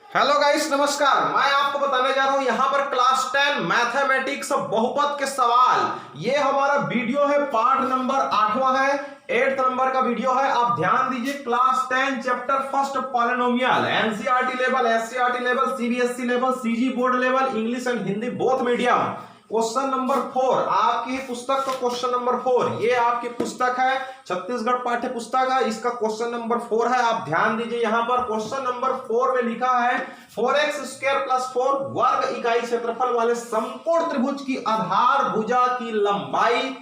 Hello guys, नमस्कार। मैं आपको बताने जा रहा हूं यहां पर क्लास 10 मैथमेटिक्स बहुपद के सवाल। ये हमारा वीडियो है, पार्ट नंबर 8वां है, 8th नंबर का वीडियो है। आप ध्यान दीजिए, class 10 chapter first polynomial, NCERT level, SCERT level, CBSE level, CG board level, English and Hindi both medium. Question number 4 आपकी पुस्तक का क्वेश्चन नंबर 4, ये आपकी पुस्तक है, छत्तीसगढ़ पाठ्य पुस्तक है, इसका क्वेश्चन नंबर 4 है। आप ध्यान दीजिए, यहां पर क्वेश्चन नंबर 4 में लिखा है 4x² + 4 वर्ग इकाई क्षेत्रफल वाले समकोण त्रिभुज की आधार भुजा की लंबाई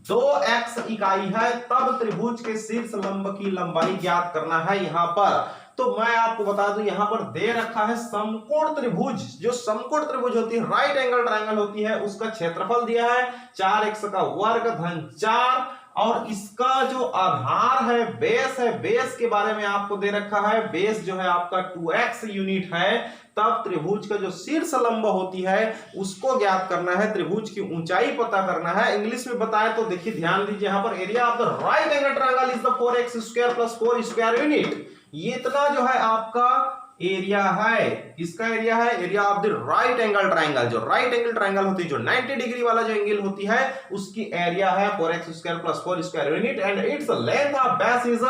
2x इकाई है, तब त्रिभुज के शीर्ष लंब की लंबाई ज्ञात करना है। यहां पर तो मैं आपको बता दूं, यहां पर दे रखा है समकोण त्रिभुज। जो समकोण त्रिभुज होती है, राइट एंगल ट्रायंगल होती है, उसका क्षेत्रफल दिया है 4x का वर्ग धन 4, और इसका जो आधार है, बेस है, बेस के बारे में आपको दे रखा है। बेस जो है आपका 2x यूनिट है, तब त्रिभुज का जो शीर्ष लंब होती है उसको ज्ञात करना है, त्रिभुज की ऊंचाई पता करना है। इंग्लिश में बताए तो देखिए, ध्यान दीजिए, यहां पर area of the right angle triangle is the 4x² + 4 square unit. ये इतना जो है आपका एरिया है, इसका एरिया है, area of the right angle triangle. जो राइट एंगल ट्रायंगल होती है, जो 90 डिग्री वाला जो एंगल होती है, उसकी एरिया है 4x² + 4 square unit, and its length of base is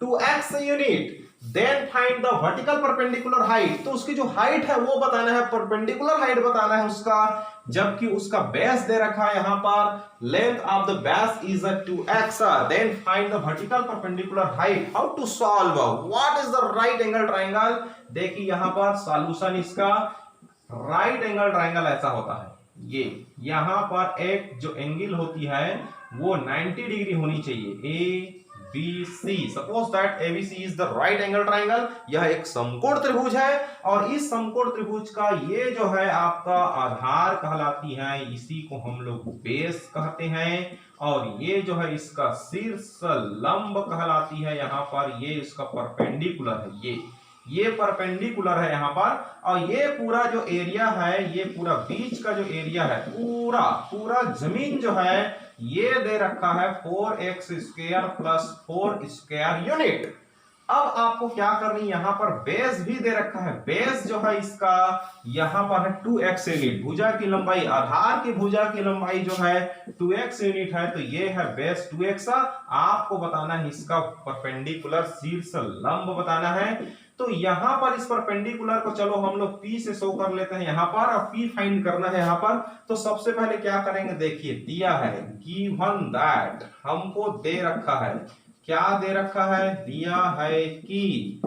2x यूनिट। Then find the vertical perpendicular height. तो उसकी जो हाइट है वो बताना है, परपेंडिकुलर हाइट बताना है उसका, जबकि उसका बेस दे रखा है यहां पर length of the base is 2x। Then find the vertical perpendicular height. How to solve, what is the right angle triangle. देखिए यहां पर सॉल्यूशन इसका, राइट एंगल ट्रायंगल ऐसा होता है, ये यहां पर एक जो एंगल होती है वो 90 डिग्री होनी चाहिए, A B C. Suppose that ABC is the right angle triangle. यह एक समकोण त्रिभुज है, और इस समकोण त्रिभुज का ये जो है आपका आधार कहलाती है, इसी को हम लोग बेस कहते हैं, और ये जो है इसका शीर्ष लंब कहलाती है। यहाँ पर ये इसका परपेंडिकुलर है, ये परपेंडिकुलर है यहाँ पर, और ये पूरा जो एरिया है, ये पूरा बीच का जो एरिया है, पूरा जमीन जो है ये दे रखा है 4x² + 4 स्क्वायर यूनिट। अब आपको क्या करनी है, यहां पर बेस भी दे रखा है। बेस जो है इसका यहां पर है 2x यूनिट। भुजा की लंबाई, आधार की भुजा की लंबाई जो है 2x यूनिट है, तो ये है बेस 2x। आपको बताना है इसका परपेंडिकुलर शीर्ष लंब बताना है। तो यहां पर इस परपेंडिकुलर को चलो हम लोग P से शो कर लेते हैं यहां पर, और P फाइंड करना है यहां पर। तो सबसे पहले क्या करेंगे, देखिए दिया है गिवन दैट, हमको दे रखा है, क्या दे रखा है, दिया है कि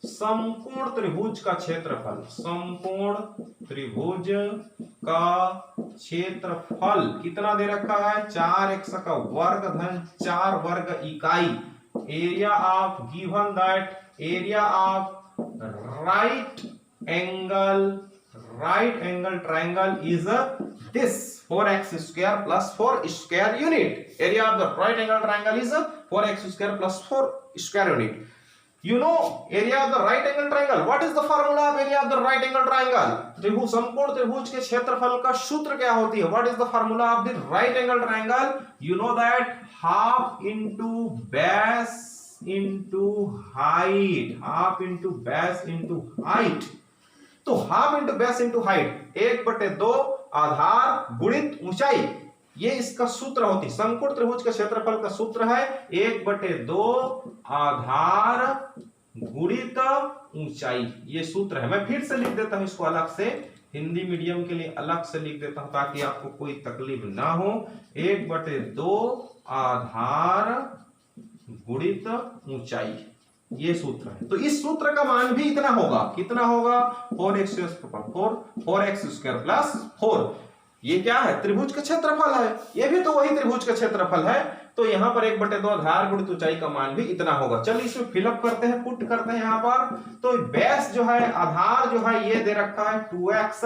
समकोण त्रिभुज का क्षेत्रफल, समकोण त्रिभुज का क्षेत्रफल कितना दे रखा है, 4x का वर्ग धन 4 वर्ग इकाई। Area of, given that area of right angle triangle is this 4x² + 4 square unit. Area of the right angle triangle is 4x² + 4 square unit. You know area of the right angle triangle. What is the formula of area of the right angle triangle? त्रिभुज, समकोण त्रिभुज के क्षेत्रफल का सूत्र क्या होती है? What is the formula of the right angle triangle? You know that half into base into height. Half into base into height. तो half into base into height, 1/2 आधार गुणित ऊंचाई, ये इसका सूत्र होती है। समकोण त्रिभुज के क्षेत्रफल का सूत्र है 1/2 आधार गुणित ऊंचाई, ये सूत्र है। मैं फिर से लिख देता हूं इसको अलग से, हिंदी मीडियम के लिए अलग से लिख देता हूं ताकि आपको कोई तकलीफ ना हो। 1/2 आधार गुणित ऊंचाई, ये सूत्र है। तो इस सूत्र का मान भी इतना होगा, कितना होगा, 4x² + 4। ये क्या है, त्रिभुज का क्षेत्रफल है, ये भी तो वही त्रिभुज का क्षेत्रफल है। तो यहां पर 1/2 आधार गुणित ऊंचाई का मान भी इतना होगा। चलिए इसमें फिलअप करते हैं, पुट करते हैं यहां पर। तो बेस जो है, आधार जो है, ये दे रखा है 2x,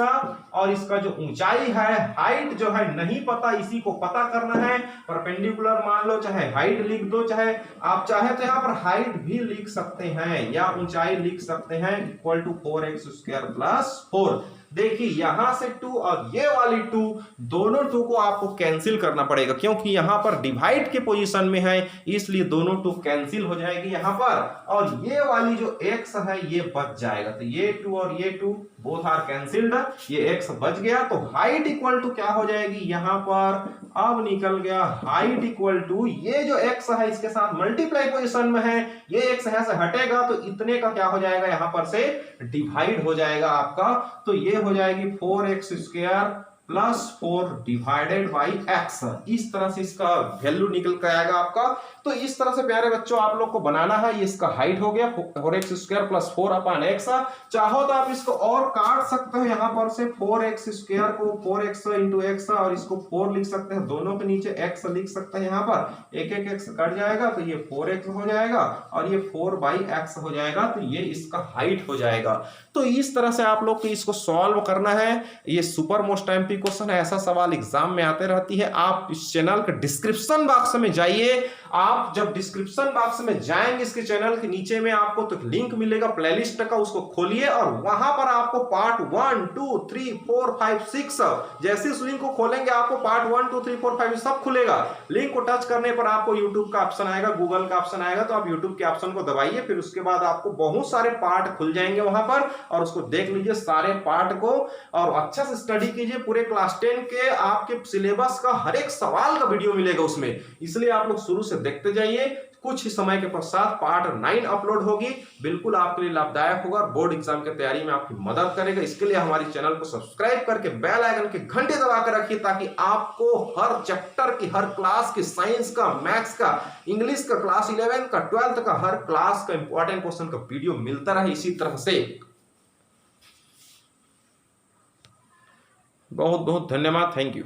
और इसका जो ऊंचाई है, हाइट जो है नहीं पता, इसी को पता करना है। परपेंडिकुलर मान लो, चाहे हाइट लिख दो, चाहे आप चाहे तो यहां पर हाइट भी लिख सकते हैं या ऊंचाई लिख सकते हैं, इक्वल टू 4x² + 4। देखिए यहां से 2 और ये वाली 2, दोनों 2 को आपको कैंसिल करना पड़ेगा, क्योंकि यहां पर डिवाइड के पोजीशन में है, इसलिए दोनों 2 कैंसिल हो जाएगी यहां पर, और ये वाली जो x है ये बच जाएगा। तो ये 2 और ये 2 बोथ आर कैंसिल्ड, ये x बच गया। तो हाइट इक्वल टू क्या हो जाएगी यहां पर, अब निकल गया हाइट इक्वल टू, ये जो x है इसके साथ मल्टीप्लाई पोजीशन में है, ये x यहां से हटेगा तो इतने का क्या हो जाएगा यहां पर से डिवाइड हो जाएगा आपका। तो ये हो जाएगी 4x square plus 4 divided by x। इस तरह से इसका वैल्यू निकल कर आएगा आपका। तो इस तरह से प्यारे बच्चों आप लोग को बनाना है। ये इसका हाइट हो गया 4x square plus 4 upon x। चाहो तो आप इसको और काट सकते हो, यहां पर से 4x स्क्वायर को 4x इंटू x और इसको 4 लिख सकते हैं, दोनों के नीचे x लिख सकते हैं, यहां पर एक एक x कट जाएगा तो ये 4x हो जाएगा और ये 4 बाई x हो जाएगा। तो ये इसका हाइट हो जाएगा। तो इस तरह से आप लोग को इसको सॉल्व करना है। ये सुपर मोस्ट एमपी क्वेश्चन है, ऐसा सवाल एग्जाम में आते रहती है। आप इस चैनल के डिस्क्रिप्शन बॉक्स में जाइए। आप जब डिस्क्रिप्शन बॉक्स में जाएंगे इसके चैनल के नीचे में आपको तो लिंक मिलेगा प्लेलिस्ट का, उसको खोलिए और वहां पर आपको पार्ट 1 2 3 4 5 6, जैसे इस लिंक को खोलेंगे आपको पार्ट 1 2 3 4 5 सब खुलेगा। लिंक को टच करने पर आपको यूट्यूब का ऑप्शन आएगा, गूगल का ऑप्शन आएगा, तो आप यूट्यूब के ऑप्शन को दबाइए, फिर उसके बाद आपको बहुत सारे पार्ट खुल जाएंगे वहां पर, और उसको देख लीजिए सारे पार्ट को और अच्छा से स्टडी कीजिए। पूरे क्लास 10 के आपके सिलेबस का हर एक सवाल का वीडियो मिलेगा उसमें, इसलिए आप लोग शुरू से देखते जाइए। कुछ ही समय के पश्चात पार्ट 9 अपलोड होगी, बिल्कुल आपके लिए लाभदायक होगा और बोर्ड एग्जाम की तैयारी में आपकी मदद करेगा। इसके लिए हमारे चैनल को सब्सक्राइब करके बेल आइकन के घंटे दबा कर रखिए, ताकि आपको हर चैप्टर की, हर क्लास की, साइंस का, मैथ्स का, इंग्लिश का, क्लास 11 का, 12th का, हर क्लास का इंपॉर्टेंट क्वेश्चन का वीडियो मिलता रहे इसी तरह से। बहुत बहुत धन्यवाद, थैंक यू।